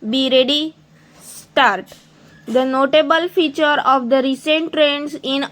Be ready, start. The notable feature of the recent trends in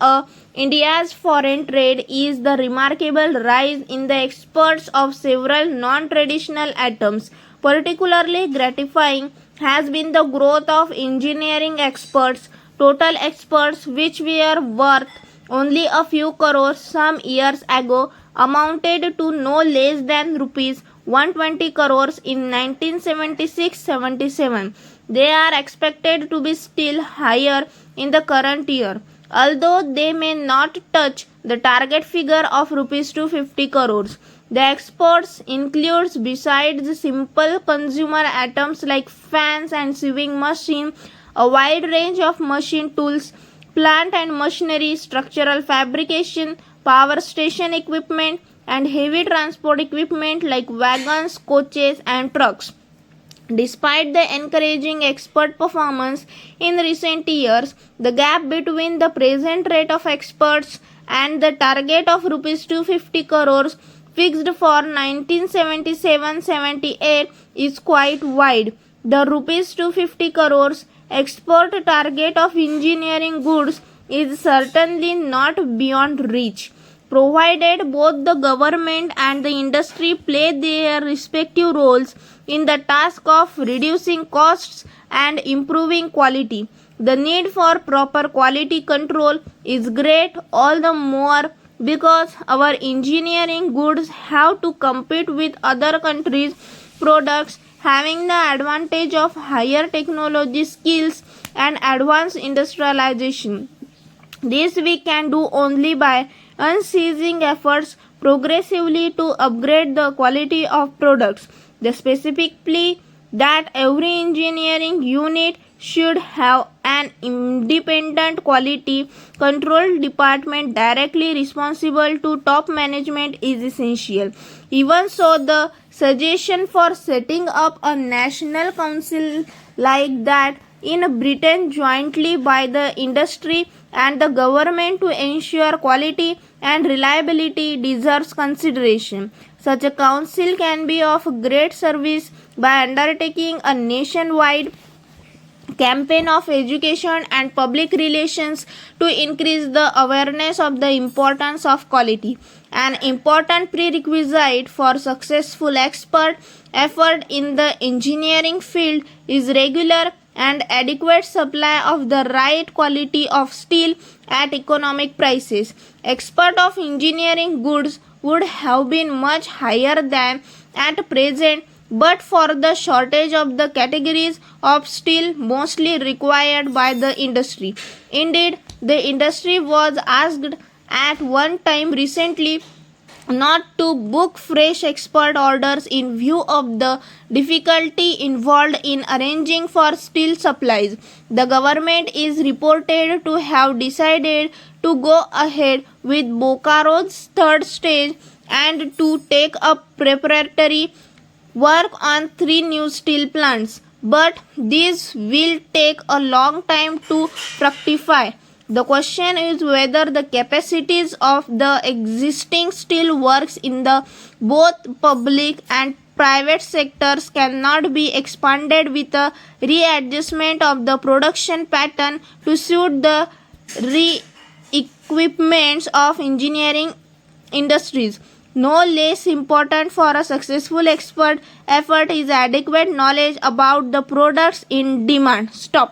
India's foreign trade is the remarkable rise in the exports of several non-traditional items. Particularly gratifying has been the growth of engineering experts. Total exports, which were worth only a few crores some years ago, amounted to no less than rupees 120 crores in 1976-77. They are expected to be still higher in the current year, although they may not touch the target figure of rupees 250 crores. The exports includes, besides simple consumer items like fans and sewing machine, a wide range of machine tools, plant and machinery, structural fabrication, power station equipment, and heavy transport equipment like wagons, coaches, and trucks. Despite the encouraging export performance in recent years, the gap between the present rate of exports and the target of rupees 250 crores fixed for 1977-78 is quite wide. The rupees 250 crores export target of engineering goods is certainly not beyond reach, provided both the government and the industry play their respective roles in the task of reducing costs and improving quality. The need for proper quality control is great, all the more because our engineering goods have to compete with other countries' products having the advantage of higher technology skills and advanced industrialization. This we can do only by unceasing efforts progressively to upgrade the quality of products. The specifically that every engineering unit should have an independent quality control department directly responsible to top management is essential. Even so, the suggestion for setting up a national council like that in Britain jointly by the industry and the government to ensure quality and reliability deserves consideration. Such a council can be of great service by undertaking a nationwide campaign of education and public relations to increase the awareness of the importance of quality. An important prerequisite for successful expert effort in the engineering field is regular and adequate supply of the right quality of steel at economic prices. Export of engineering goods would have been much higher than at present but for the shortage of the categories of steel mostly required by the industry. Indeed, the industry was asked at one time recently not to book fresh export orders in view of the difficulty involved in arranging for steel supplies. The government is reported to have decided to go ahead with Bokaro's third stage and to take up preparatory work on 3 new steel plants, but this will take a long time to fructify. The question is whether the capacities of the existing steel works in the both public and private sectors cannot be expanded with a readjustment of the production pattern to suit the re-equipments of engineering industries. No less important for a successful expert effort is adequate knowledge about the products in demand. Stop.